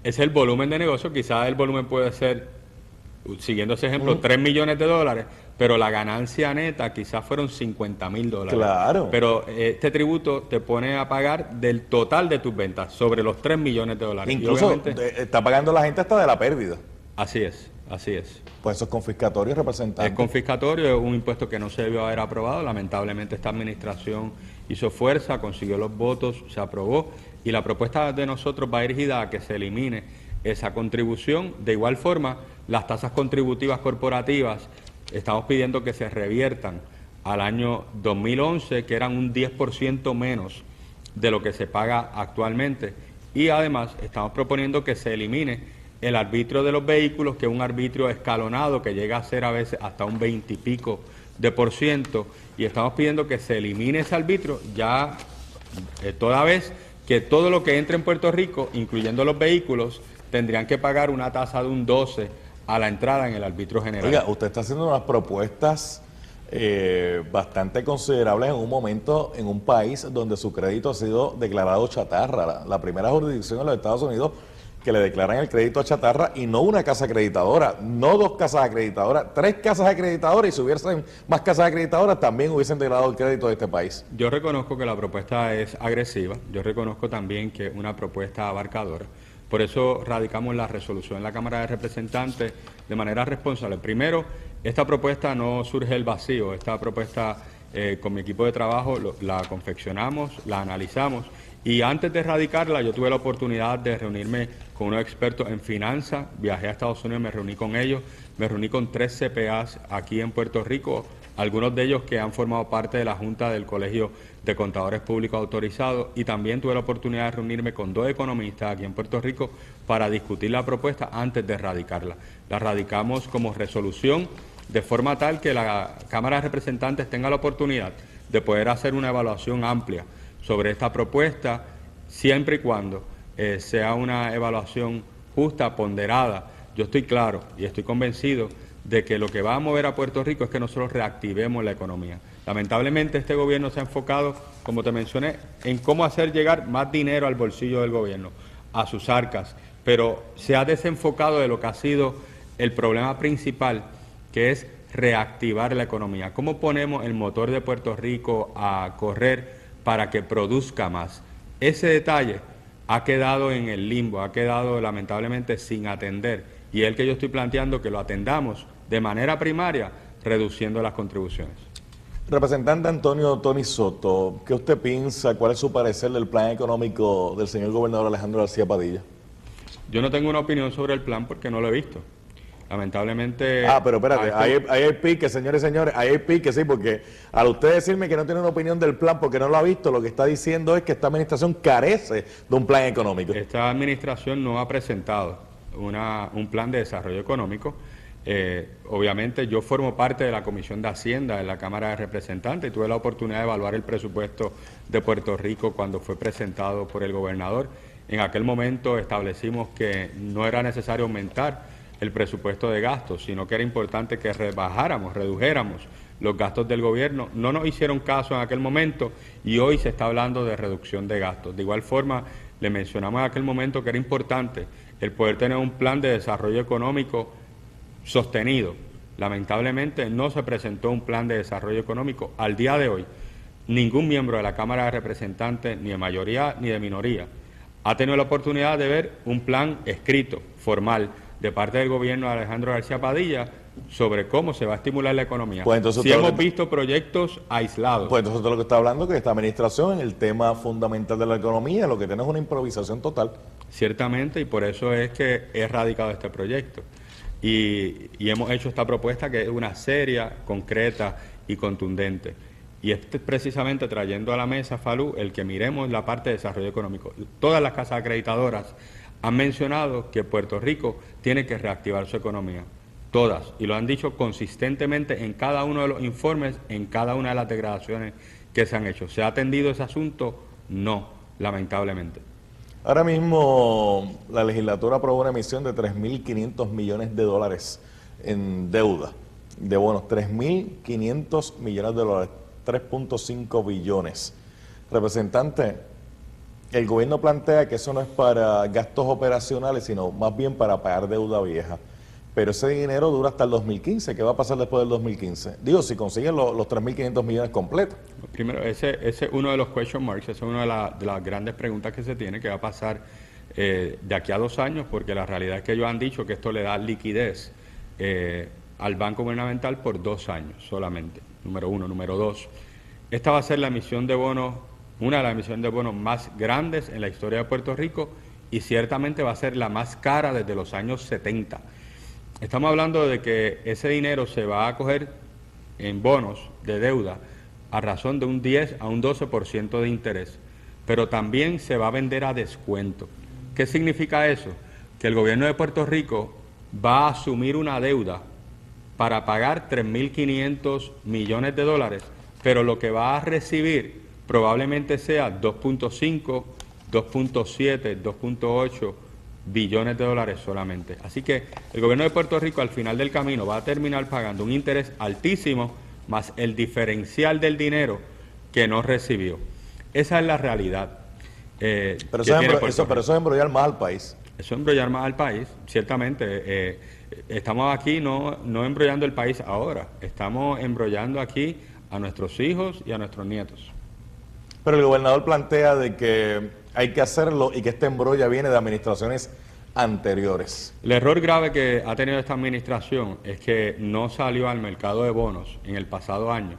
es el volumen de negocio. Quizás el volumen puede ser, siguiendo ese ejemplo, 3 millones de dólares, pero la ganancia neta quizás fueron $50,000. Claro. Pero este tributo te pone a pagar del total de tus ventas sobre los 3 millones de dólares. Incluso Y obviamente, está pagando la gente hasta de la pérdida. así es, así es. Pues eso es confiscatorio, representante. Es confiscatorio, es un impuesto que no se debió haber aprobado. Lamentablemente esta administración hizo fuerza, consiguió los votos, se aprobó y la propuesta de nosotros va dirigida a que se elimine esa contribución. De igual forma, las tasas contributivas corporativas, estamos pidiendo que se reviertan al año 2011, que eran un 10% menos de lo que se paga actualmente. Y además estamos proponiendo que se elimine el arbitrio de los vehículos, que es un arbitrio escalonado que llega a ser a veces hasta un 20 y pico de %, y estamos pidiendo que se elimine ese arbitrio ya toda vez que todo lo que entre en Puerto Rico, incluyendo los vehículos, tendrían que pagar una tasa de un 12 a la entrada en el arbitrio general. Oiga, usted está haciendo unas propuestas bastante considerables en un momento en un país donde su crédito ha sido declarado chatarra, la primera jurisdicción en los Estados Unidos que le declaran el crédito a chatarra, y no una casa acreditadora, no 2 casas acreditadoras, 3 casas acreditadoras, y si hubiesen más casas acreditadoras también hubiesen declarado el crédito de este país. Yo reconozco que la propuesta es agresiva, yo reconozco también que es una propuesta abarcadora. Por eso radicamos la resolución en la Cámara de Representantes de manera responsable. Primero, esta propuesta no surge del vacío, esta propuesta con mi equipo de trabajo la confeccionamos, la analizamos, y antes de radicarla yo tuve la oportunidad de reunirme con unos expertos en finanzas, viajé a Estados Unidos, me reuní con ellos, me reuní con 3 CPAs aquí en Puerto Rico, algunos de ellos que han formado parte de la Junta del Colegio de Contadores Públicos Autorizados, y también tuve la oportunidad de reunirme con 2 economistas aquí en Puerto Rico para discutir la propuesta antes de radicarla. La radicamos como resolución de forma tal que la Cámara de Representantes tenga la oportunidad de poder hacer una evaluación amplia sobre esta propuesta, siempre y cuando sea una evaluación justa, ponderada. Yo estoy claro y estoy convencido de que lo que va a mover a Puerto Rico es que nosotros reactivemos la economía. Lamentablemente este gobierno se ha enfocado, como te mencioné, en cómo hacer llegar más dinero al bolsillo del gobierno, a sus arcas, pero se ha desenfocado de lo que ha sido el problema principal, que es reactivar la economía. ¿Cómo ponemos el motor de Puerto Rico a correr para que produzca más? Ese detalle ha quedado en el limbo, ha quedado lamentablemente sin atender, y es el que yo estoy planteando que lo atendamos de manera primaria, reduciendo las contribuciones. Representante Antonio Tony Soto, ¿qué usted piensa? ¿Cuál es su parecer del plan económico del señor gobernador Alejandro García Padilla? Yo no tengo una opinión sobre el plan porque no lo he visto. Lamentablemente... Pero espérate, ahí hay pique, señores y señores, ahí hay pique, sí, porque al usted decirme que no tiene una opinión del plan porque no lo ha visto, lo que está diciendo es que esta administración carece de un plan económico. Esta administración no ha presentado un plan de desarrollo económico. Obviamente yo formo parte de la Comisión de Hacienda en la Cámara de Representantes y tuve la oportunidad de evaluar el presupuesto de Puerto Rico cuando fue presentado por el gobernador. En aquel momento establecimos que no era necesario aumentar el presupuesto de gastos, sino que era importante que redujéramos los gastos del gobierno. No nos hicieron caso en aquel momento y hoy se está hablando de reducción de gastos. De igual forma, le mencionamos en aquel momento que era importante el poder tener un plan de desarrollo económico sostenido. Lamentablemente no se presentó un plan de desarrollo económico. Al día de hoy, ningún miembro de la Cámara de Representantes, ni de mayoría ni de minoría, ha tenido la oportunidad de ver un plan escrito, formal, de parte del gobierno de Alejandro García Padilla sobre cómo se va a estimular la economía. Pues entonces sí hemos visto proyectos aislados. Pues entonces todo lo que está hablando es que esta administración en el tema fundamental de la economía lo que tiene es una improvisación total. Ciertamente, y por eso es que he radicado este proyecto. Y hemos hecho esta propuesta que es una seria, concreta y contundente. Y es precisamente trayendo a la mesa, Falú, el que miremos la parte de desarrollo económico. Todas las casas acreditadoras han mencionado que Puerto Rico tiene que reactivar su economía, todas, y lo han dicho consistentemente en cada uno de los informes, en cada una de las declaraciones que se han hecho. ¿Se ha atendido ese asunto? No, lamentablemente. Ahora mismo la legislatura aprobó una emisión de $3.500 millones en deuda, de bonos, $3.500 millones, 3.5 billones. Representante, el gobierno plantea que eso no es para gastos operacionales, sino más bien para pagar deuda vieja. Pero ese dinero dura hasta el 2015. ¿Qué va a pasar después del 2015? Digo, si consiguen los 3.500 millones completos. Primero, ese es uno de los question marks, esa es una de las grandes preguntas que se tiene, que va a pasar de aquí a 2 años, porque la realidad es que ellos han dicho que esto le da liquidez al Banco Gubernamental por 2 años solamente, número uno. Número dos, esta va a ser la emisión de bonos, una de las emisiones de bonos más grandes en la historia de Puerto Rico y ciertamente va a ser la más cara desde los años 70. Estamos hablando de que ese dinero se va a coger en bonos de deuda a razón de un 10 a un 12% de interés, pero también se va a vender a descuento. ¿Qué significa eso? Que el gobierno de Puerto Rico va a asumir una deuda para pagar 3.500 millones de dólares, pero lo que va a recibir probablemente sea 2.5, 2.7, 2.8 billones de dólares solamente. Así que el gobierno de Puerto Rico al final del camino va a terminar pagando un interés altísimo más el diferencial del dinero que no recibió. Esa es la realidad. Pero eso es embrollar más al país. Eso es embrollar más al país, ciertamente. Estamos aquí no embrollando el país ahora, estamos embrollando aquí a nuestros hijos y a nuestros nietos. Pero el gobernador plantea de que hay que hacerlo y que este embrollo viene de administraciones anteriores. El error grave que ha tenido esta administración es que no salió al mercado de bonos en el pasado año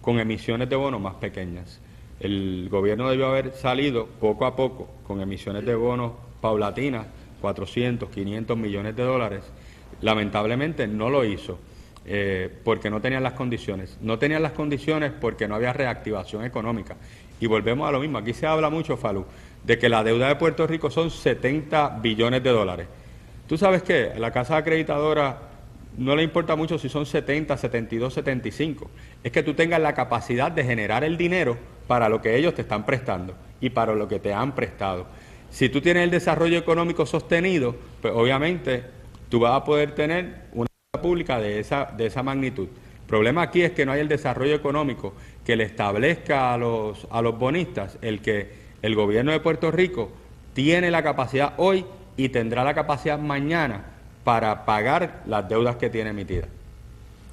con emisiones de bonos más pequeñas. El gobierno debió haber salido poco a poco con emisiones de bonos paulatinas, 400, 500 millones de dólares. Lamentablemente no lo hizo porque no tenían las condiciones. No tenían las condiciones porque no había reactivación económica. Y volvemos a lo mismo. Aquí se habla mucho, Falú, de que la deuda de Puerto Rico son 70 billones de dólares. ¿Tú sabes qué? La casa acreditadora no le importa mucho si son 70, 72, 75. Es que tú tengas la capacidad de generar el dinero para lo que ellos te están prestando y para lo que te han prestado. Si tú tienes el desarrollo económico sostenido, pues obviamente tú vas a poder tener una deuda pública de esa magnitud. El problema aquí es que no hay el desarrollo económico que le establezca a los bonistas el que el gobierno de Puerto Rico tiene la capacidad hoy y tendrá la capacidad mañana para pagar las deudas que tiene emitidas.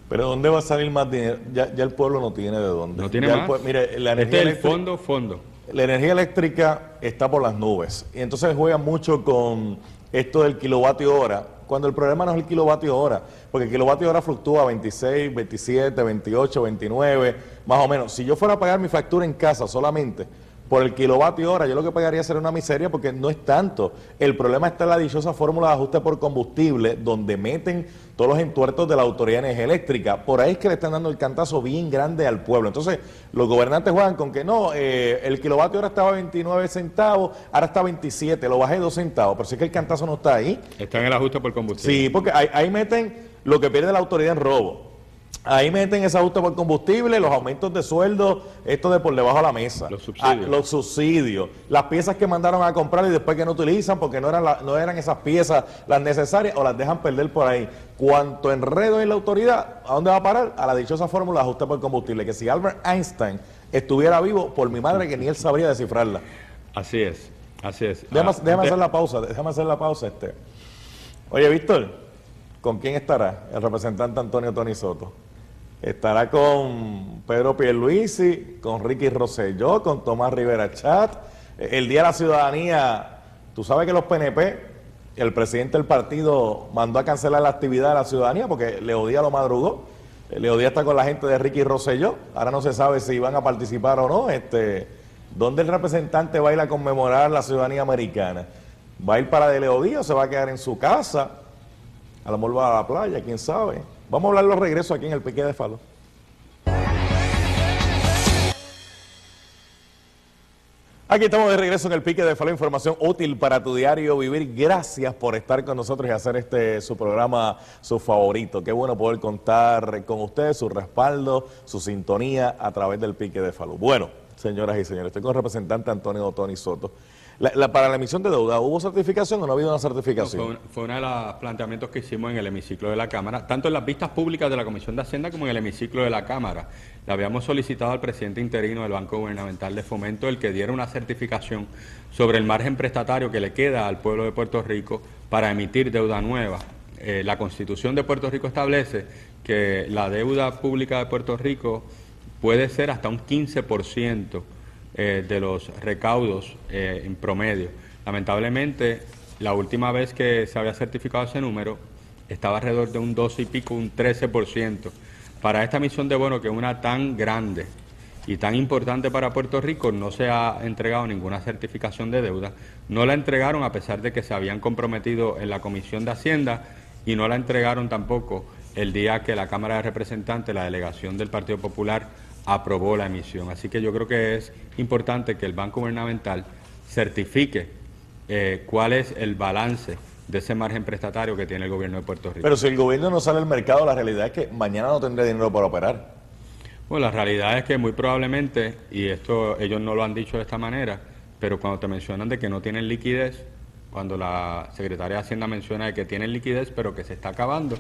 Pero ¿dónde va a salir más dinero? Ya el pueblo no tiene de dónde. No tiene ya más. Mire, la energía Este es el fondo. La energía eléctrica está por las nubes y entonces juega mucho con esto del kilovatio hora, cuando el problema no es el kilovatio hora, porque el kilovatio hora fluctúa 26, 27, 28, 29, más o menos. Si yo fuera a pagar mi factura en casa solamente por el kilovatio hora, yo lo que pagaría sería una miseria porque no es tanto. El problema está en la dichosa fórmula de ajuste por combustible, donde meten todos los entuertos de la Autoridad de Energía Eléctrica. Por ahí es que le están dando el cantazo bien grande al pueblo. Entonces, los gobernantes juegan con que no, el kilovatio hora estaba a 29 centavos, ahora está a 27, lo bajé 2 centavos, pero sí que el cantazo no está ahí. Está en el ajuste por combustible. Sí, porque ahí meten lo que pierde la autoridad en robo. Ahí meten ese ajuste por combustible, los aumentos de sueldo, esto de por debajo de la mesa. Los subsidios. Las piezas que mandaron a comprar y después que no utilizan porque no eran esas piezas las necesarias o las dejan perder por ahí. Cuanto enredo en la autoridad, ¿a dónde va a parar? A la dichosa fórmula de ajuste por combustible, que si Albert Einstein estuviera vivo, por mi madre que ni él sabría descifrarla. Así es. Déjame hacer la pausa, Oye, Víctor, ¿con quién estará el representante Antonio Tony Soto? Estará con Pedro Pierluisi, con Ricky Rosselló, con Tomás Rivera Chat. El Día de la Ciudadanía, tú sabes que los PNP, el presidente del partido mandó a cancelar la actividad de la ciudadanía porque Leodía lo madrugó. Leodía está con la gente de Ricky Rosselló. Ahora no se sabe si van a participar o no. ¿Dónde el representante va a ir a conmemorar la ciudadanía americana? ¿Va a ir para de Leodía o se va a quedar en su casa? A lo mejor va a la playa, quién sabe. Vamos a hablar los regresos aquí en el Pique de Falú. Aquí estamos de regreso en el Pique de Falú, información útil para tu diario vivir. Gracias por estar con nosotros y hacer su programa, su favorito. Qué bueno poder contar con ustedes, su respaldo, su sintonía a través del Pique de Falú. Bueno, señoras y señores, estoy con el representante Antonio Tony Soto. Para la emisión de deuda, ¿hubo certificación o no ha habido una certificación? Fue uno de los planteamientos que hicimos en el hemiciclo de la Cámara, tanto en las vistas públicas de la Comisión de Hacienda como en el hemiciclo de la Cámara. Le habíamos solicitado al presidente interino del Banco Gubernamental de Fomento el que diera una certificación sobre el margen prestatario que le queda al pueblo de Puerto Rico para emitir deuda nueva. La Constitución de Puerto Rico establece que la deuda pública de Puerto Rico puede ser hasta un 15% de los recaudos en promedio. Lamentablemente, la última vez que se había certificado ese número estaba alrededor de un 12 y pico, un 13%. Para esta emisión de bonos, que es una tan grande y tan importante para Puerto Rico, no se ha entregado ninguna certificación de deuda. No la entregaron a pesar de que se habían comprometido en la Comisión de Hacienda y no la entregaron tampoco el día que la Cámara de Representantes, la delegación del Partido Popular, aprobó la emisión. Así que yo creo que es importante que el Banco Gubernamental certifique cuál es el balance de ese margen prestatario que tiene el gobierno de Puerto Rico. Pero si el gobierno no sale al mercado, la realidad es que mañana no tendrá dinero para operar. Bueno, la realidad es que muy probablemente, y esto ellos no lo han dicho de esta manera, pero cuando te mencionan de que no tienen liquidez, cuando la Secretaría de Hacienda menciona de que tienen liquidez pero que se está acabando,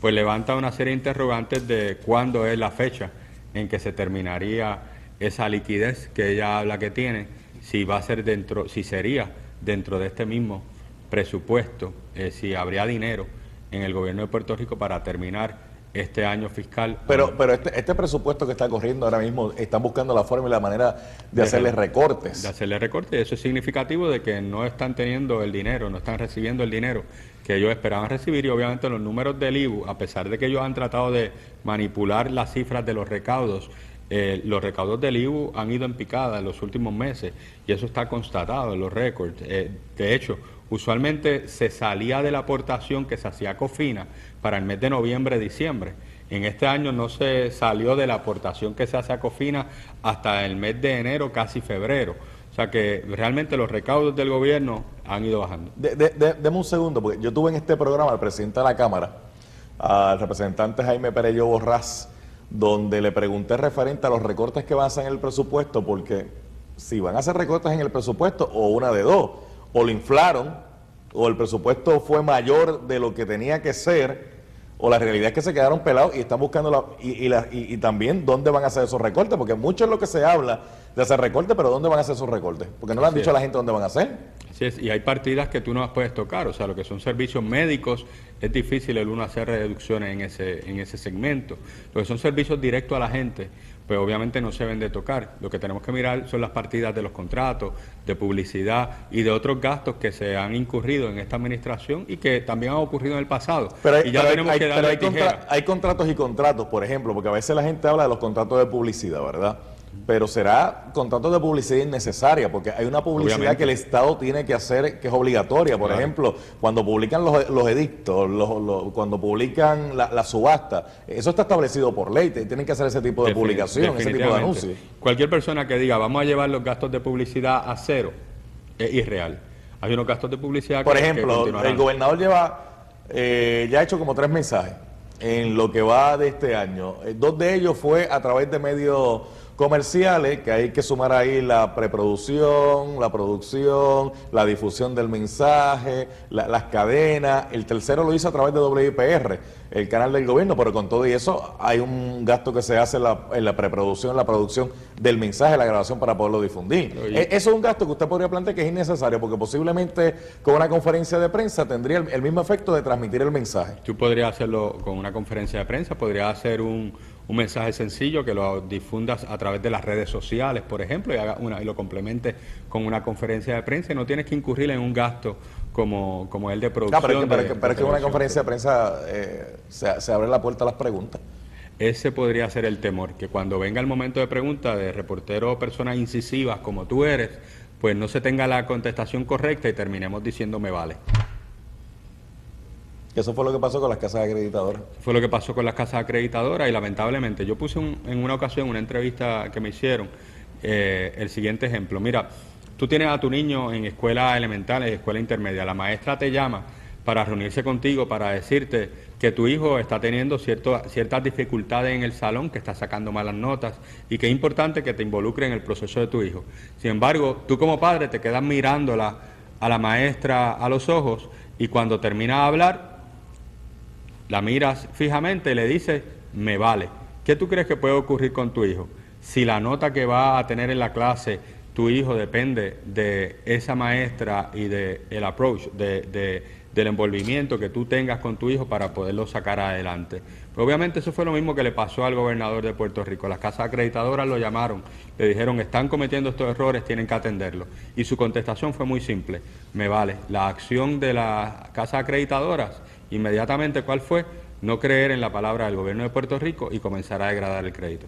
pues levanta una serie de interrogantes de cuándo es la fecha en que se terminaría esa liquidez que ella habla que tiene, si va a ser dentro, si sería dentro de este mismo presupuesto, si habría dinero en el gobierno de Puerto Rico para terminar este año fiscal. Pero este presupuesto que está corriendo ahora mismo, están buscando la forma y la manera de hacerle recortes. De hacerle recortes, eso es significativo de que no están teniendo el dinero, no están recibiendo el dinero que ellos esperaban recibir, y obviamente los números del IBU, a pesar de que ellos han tratado de manipular las cifras de los recaudos del IBU han ido en picada en los últimos meses y eso está constatado en los récords. De hecho, usualmente se salía de la aportación que se hacía a COFINA para el mes de noviembre, diciembre. En este año no se salió de la aportación que se hace a COFINA hasta el mes de enero, casi febrero. O sea que realmente los recaudos del gobierno han ido bajando. Deme un segundo, porque yo tuve en este programa al presidente de la Cámara, al representante Jaime Perello Borrás, donde le pregunté referente a los recortes que van a hacer en el presupuesto, porque si van a hacer recortes en el presupuesto, o una de dos, o lo inflaron, o el presupuesto fue mayor de lo que tenía que ser, o la realidad es que se quedaron pelados y están buscando y también dónde van a hacer esos recortes, porque mucho es lo que se habla de hacer recortes, pero ¿dónde van a hacer esos recortes? Porque no le han dicho a la gente dónde van a hacer. Así es, y hay partidas que tú no las puedes tocar, o sea, lo que son servicios médicos, es difícil el uno hacer reducciones en ese segmento. Lo que son servicios directos a la gente, pues obviamente no se deben de tocar. Lo que tenemos que mirar son las partidas de los contratos, de publicidad y de otros gastos que se han incurrido en esta administración y que también han ocurrido en el pasado. Pero hay contratos y contratos, por ejemplo, porque a veces la gente habla de los contratos de publicidad, ¿verdad? Pero será contratos de publicidad innecesaria, porque hay una publicidad obviamente que el Estado tiene que hacer, que es obligatoria. Por ejemplo, cuando publican los edictos, cuando publican la subasta, eso está establecido por ley, tienen que hacer ese tipo de publicación, ese tipo de anuncios. Cualquier persona que diga, vamos a llevar los gastos de publicidad a cero, es irreal. Hay unos gastos de publicidad por ejemplo, el gobernador ya ha hecho como 3 mensajes en lo que va de este año. 2 de ellos fue a través de medios comerciales, que hay que sumar ahí la preproducción, la producción, la difusión del mensaje, las cadenas. El tercero lo hizo a través de WIPR, el canal del gobierno, pero con todo y eso hay un gasto que se hace en la preproducción, la producción del mensaje, la grabación para poderlo difundir. Eso es un gasto que usted podría plantear que es innecesario, porque posiblemente con una conferencia de prensa tendría el mismo efecto de transmitir el mensaje. Tú podrías hacerlo con una conferencia de prensa, podrías hacer un mensaje sencillo que lo difundas a través de las redes sociales, por ejemplo, y lo complementes con una conferencia de prensa, y no tienes que incurrir en un gasto como el de producción. Pero es que en una conferencia de prensa se abre la puerta a las preguntas. Ese podría ser el temor, que cuando venga el momento de pregunta de reporteros o personas incisivas como tú eres, pues no se tenga la contestación correcta y terminemos diciendo me vale. Eso fue lo que pasó con las casas acreditadoras. Fue lo que pasó con las casas acreditadoras y lamentablemente yo puse en una ocasión, una entrevista que me hicieron, el siguiente ejemplo. Mira, tú tienes a tu niño en escuela elemental, en escuela intermedia, la maestra te llama para reunirse contigo, para decirte que tu hijo está teniendo ciertas dificultades en el salón, que está sacando malas notas y que es importante que te involucre en el proceso de tu hijo. Sin embargo, tú como padre te quedas mirándola a la maestra a los ojos y cuando termina de hablar, la miras fijamente y le dices, me vale. ¿Qué tú crees que puede ocurrir con tu hijo? Si la nota que va a tener en la clase tu hijo depende de esa maestra y del approach, del envolvimiento que tú tengas con tu hijo para poderlo sacar adelante. Pues obviamente eso fue lo mismo que le pasó al gobernador de Puerto Rico. Las casas acreditadoras lo llamaron, le dijeron, están cometiendo estos errores, tienen que atenderlos. Y su contestación fue muy simple, me vale. La acción de las casas acreditadoras, inmediatamente, ¿cuál fue? No creer en la palabra del gobierno de Puerto Rico y comenzar a degradar el crédito.